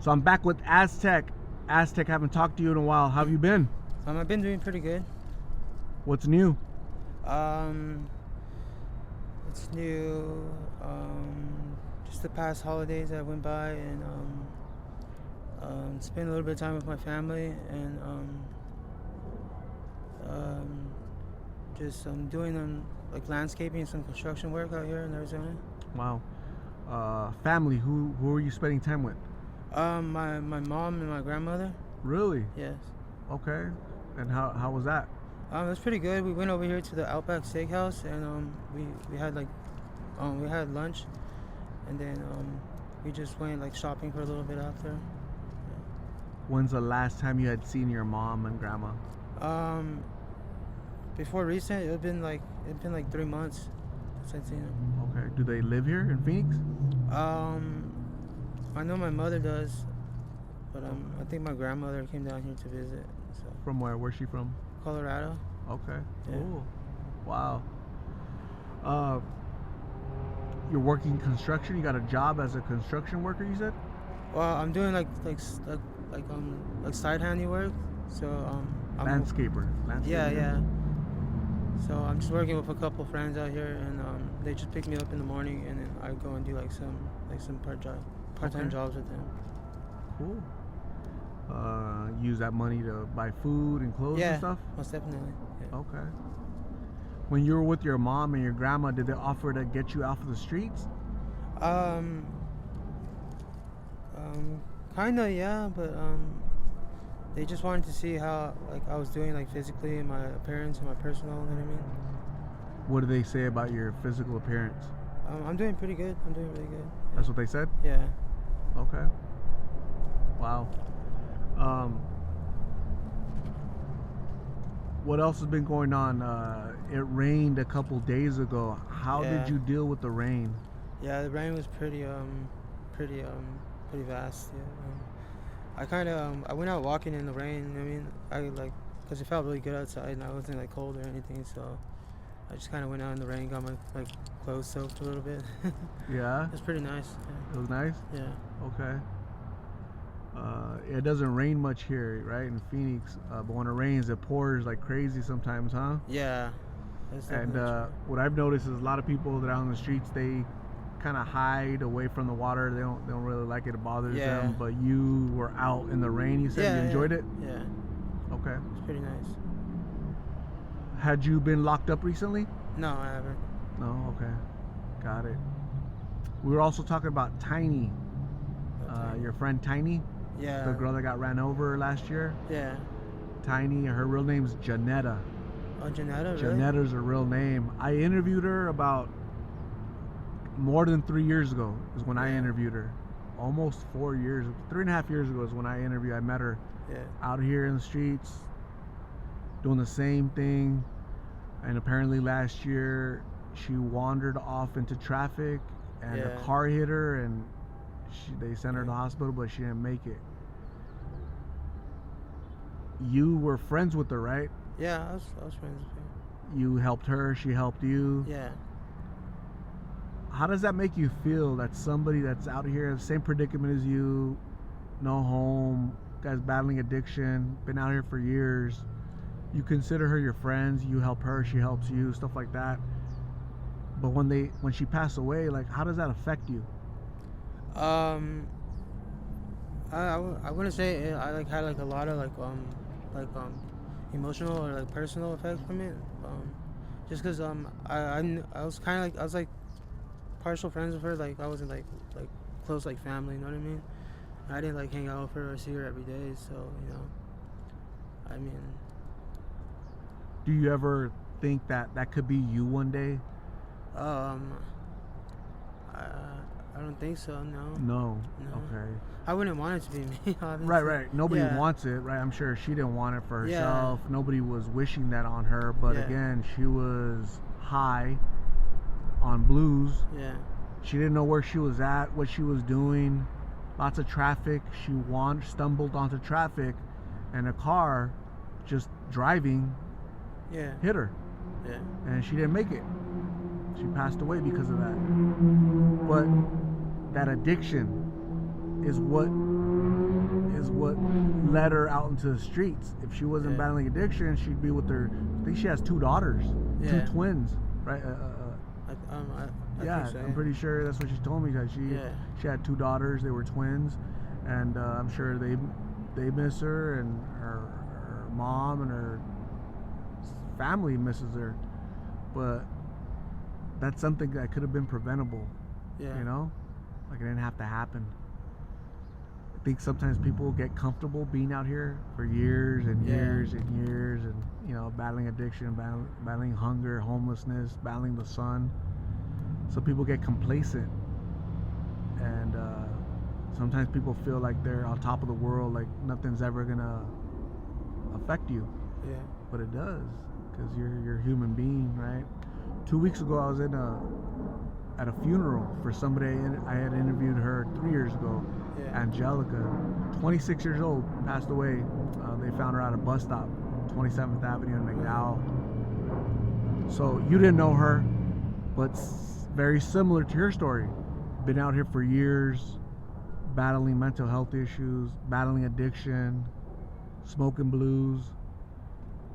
So I'm back with Aztec. Aztec, haven't talked to you in a while. How have you been? I've been doing pretty good. What's new? It's new. Just the past holidays that went by, and spent a little bit of time with my family, and just doing like landscaping, some construction work out here in Arizona. Wow. Family. Who are you spending time with? My mom and my grandmother. Really? Yes. Okay. And how was that? It was pretty good. We went over here to the Outback Steakhouse, and we had we had lunch, and then we just went like shopping for a little bit after. Yeah. When's the last time you had seen your mom and grandma? Before recent, it's been like 3 months since I've seen them. Okay. Do they live here in Phoenix? I know my mother does, but I think my grandmother came down here to visit. So. From where? Where's she from? Colorado. Okay. Yeah. Cool. Wow. You're working construction. You got a job as a construction worker, you said? Well, I'm doing like side handy work. So I'm Landscaper. Yeah. So I'm just working with a couple friends out here, and they just pick me up in the morning, and then I go and do like some part-time jobs with them. Cool. Use that money to buy food and clothes and stuff? Yeah, most definitely. Yeah. Okay. When you were with your mom and your grandma, did they offer to get you off of the streets? Kinda, yeah, but they just wanted to see how like I was doing like physically, and my appearance and my personal, you know what I mean? What did they say about your physical appearance? I'm doing pretty good. I'm doing really good. Yeah. That's what they said? Yeah. Okay. Wow. What else has been going on? It rained a couple days ago. How did you deal with the rain? Yeah, the rain was pretty vast. Yeah. I went out walking in the rain. I mean, because it felt really good outside, and I wasn't like cold or anything. So I just kind of went out in the rain, got my clothes soaked a little bit. Yeah. It was pretty nice. Yeah. It was nice. Yeah. Okay. It doesn't rain much here, right, in Phoenix. But when it rains, it pours like crazy sometimes, huh? Yeah. And what I've noticed is a lot of people that are out on the streets, they kind of hide away from the water. They don't really like it. It bothers them. But you were out in the rain. You said you enjoyed it. Yeah. Okay. It's pretty nice. Had you been locked up recently? No, I haven't. No. Okay. Got it. We were also talking about Tiny. Your friend Tiny. Yeah. The girl that got ran over last year. Yeah. Tiny. Her real name's Janetta. Oh, Janetta, really? Janetta's her real name. I interviewed her about more than 3 years ago is when I interviewed her. Almost 4 years, 3.5 years ago is when I interviewed. I met her out here in the streets doing the same thing. And apparently last year she wandered off into traffic and a car hit her, and they sent her to the hospital, but she didn't make it. You were friends with her, right? Yeah, I was friends with her. You helped her, she helped you. Yeah. How does that make you feel that somebody that's out here, same predicament as you, no home, guys battling addiction, been out here for years, you consider her your friends, you help her, she helps you, stuff like that. But when she passed away, like, how does that affect you? I wouldn't say I had a lot of emotional or personal effects from it. Just because I was kind of like partial friends with her. Like I wasn't like close family. You know what I mean? I didn't hang out with her or see her every day. So I mean. Do you ever think that could be you one day? I don't think so. No. No. Okay. I wouldn't want it to be me. Obviously. Right. Nobody wants it, right? I'm sure she didn't want it for herself. Nobody was wishing that on her. But again, she was high on blues. Yeah. She didn't know where she was at, what she was doing. Lots of traffic. She stumbled onto traffic, and a car just driving hit her. Yeah. And she didn't make it. She passed away because of that. But that addiction is what is what led her out into the streets. If she wasn't battling addiction, she'd be with her. I think she has 2 daughters, 2 twins, right? I think so, I'm pretty sure that's what she told me. That she had 2 daughters. They were twins, and I'm sure they miss her, and her mom and her family misses her. But that's something that could have been preventable. Yeah. You know, like it didn't have to happen. I think sometimes people get comfortable being out here for years and years and years, and you know, battling addiction, battling hunger, homelessness, battling the sun. So people get complacent, and sometimes people feel like they're on top of the world, like nothing's ever gonna affect you. Yeah. But it does, because you're a human being, right? 2 weeks ago, I was at a funeral for somebody I had interviewed her 3 years ago. Angelica, 26 years old, passed away. They found her at a bus stop, 27th Avenue in McDowell. So you didn't know her, but very similar to your story. Been out here for years, battling mental health issues, battling addiction, smoking blues.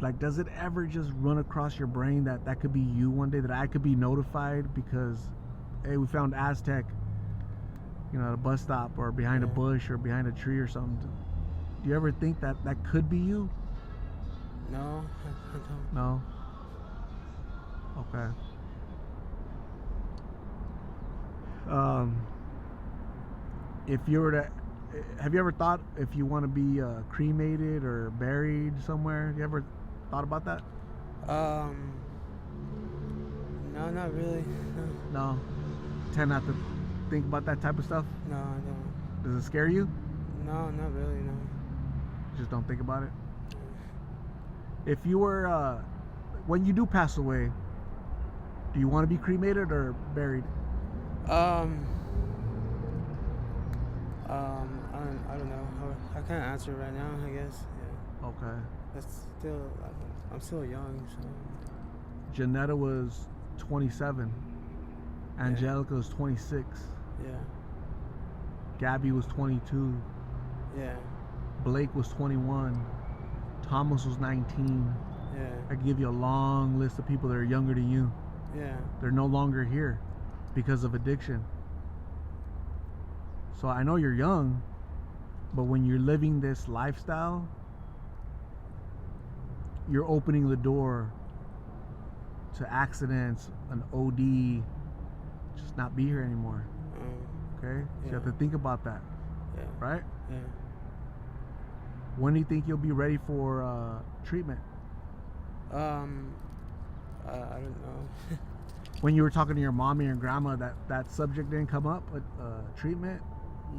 Like, does it ever just run across your brain that could be you one day, that I could be notified because, hey, we found Aztec, you know, at a bus stop or behind a bush or behind a tree or something? Do you ever think that could be you? No, I don't. No? Okay. If you were to, have you ever thought if you want to be cremated or buried somewhere? You ever thought about that? No, not really. No. Tend not to think about that type of stuff? No, I don't. Does it scare you? No, not really, no. Just don't think about it? If you were, when you do pass away, do you want to be cremated or buried? I don't know. I can't answer right now, I guess. Yeah. Okay. That's still, I'm still young, so. Janetta was 27. Angelica was 26. Yeah. Gabby was 22. Yeah. Blake was 21. Thomas was 19. Yeah. I give you a long list of people that are younger than you. Yeah. They're no longer here because of addiction. So I know you're young, but when you're living this lifestyle, you're opening the door to accidents, an OD, just not be here anymore. Okay? So you have to think about that. Yeah. Right? Yeah. When do you think you'll be ready for treatment? I don't know. When you were talking to your mom and your grandma, that subject didn't come up, but treatment,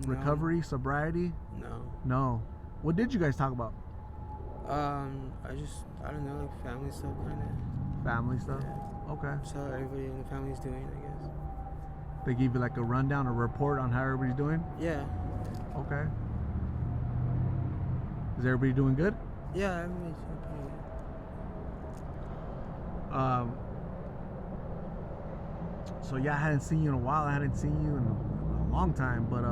recovery, sobriety? No. What did you guys talk about? I don't know, like family stuff, kind of. Family stuff? Yeah. Okay. So everybody in the family's doing, I guess. They give you like a rundown, a report on how everybody's doing? Yeah. Okay. Is everybody doing good? Yeah, everybody's doing pretty good. So yeah, I hadn't seen you in a while. I hadn't seen you in a long time, but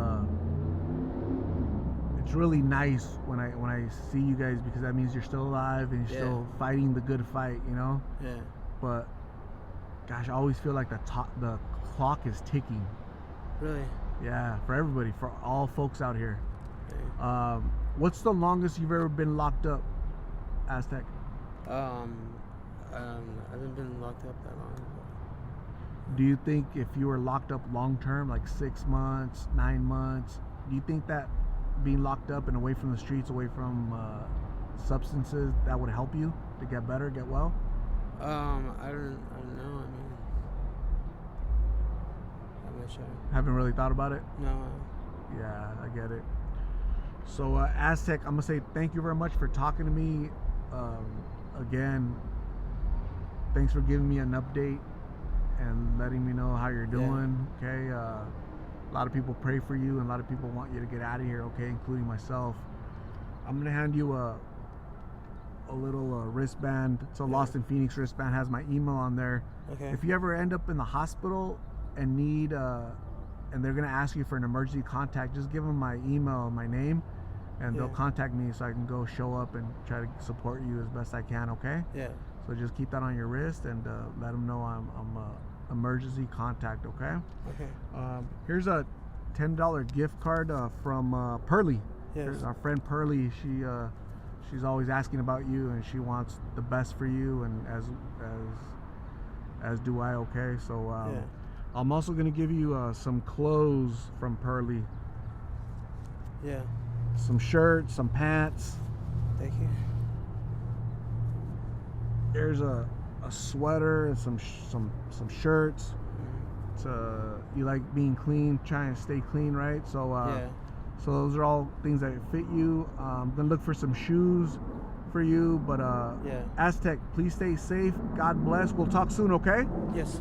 it's really nice when I see you guys, because that means you're still alive and you're still fighting the good fight, you know? Yeah. But gosh, I always feel like the clock is ticking. Really? Yeah, for everybody, for all folks out here. Okay. What's the longest you've ever been locked up, Aztec? I haven't been locked up that long. Do you think if you were locked up long term, like 6 months, 9 months, do you think that being locked up and away from the streets, away from substances, that would help you to get better, get well? I don't know. I mean, I'm not sure. Haven't really thought about it? No. Yeah, I get it. So Aztec, I'm gonna say thank you very much for talking to me. Again, thanks for giving me an update and letting me know how you're doing. Yeah. Okay. A lot of people pray for you, and a lot of people want you to get out of here. Okay, including myself. I'm gonna hand you a little wristband. It's a Lost in Phoenix wristband. Has my email on there. Okay. If you ever end up in the hospital and need and they're gonna ask you for an emergency contact, just give them my email, my name, and they'll contact me so I can go show up and try to support you as best I can. Okay. Yeah. So just keep that on your wrist and let them know I'm emergency contact. Okay. Okay. Here's a $10 gift card from Pearly. Yes. Here's our friend Pearly. She's always asking about you, and she wants the best for you, and as do I. Okay. So I'm also gonna give you some clothes from Pearly. Yeah. Some shirts, some pants. Thank you. There's a sweater and some shirts. You like being clean, trying to stay clean, right? So so those are all things that fit you. I'm gonna look for some shoes for you, but Aztec, please stay safe. God bless. We'll talk soon, okay? Yes.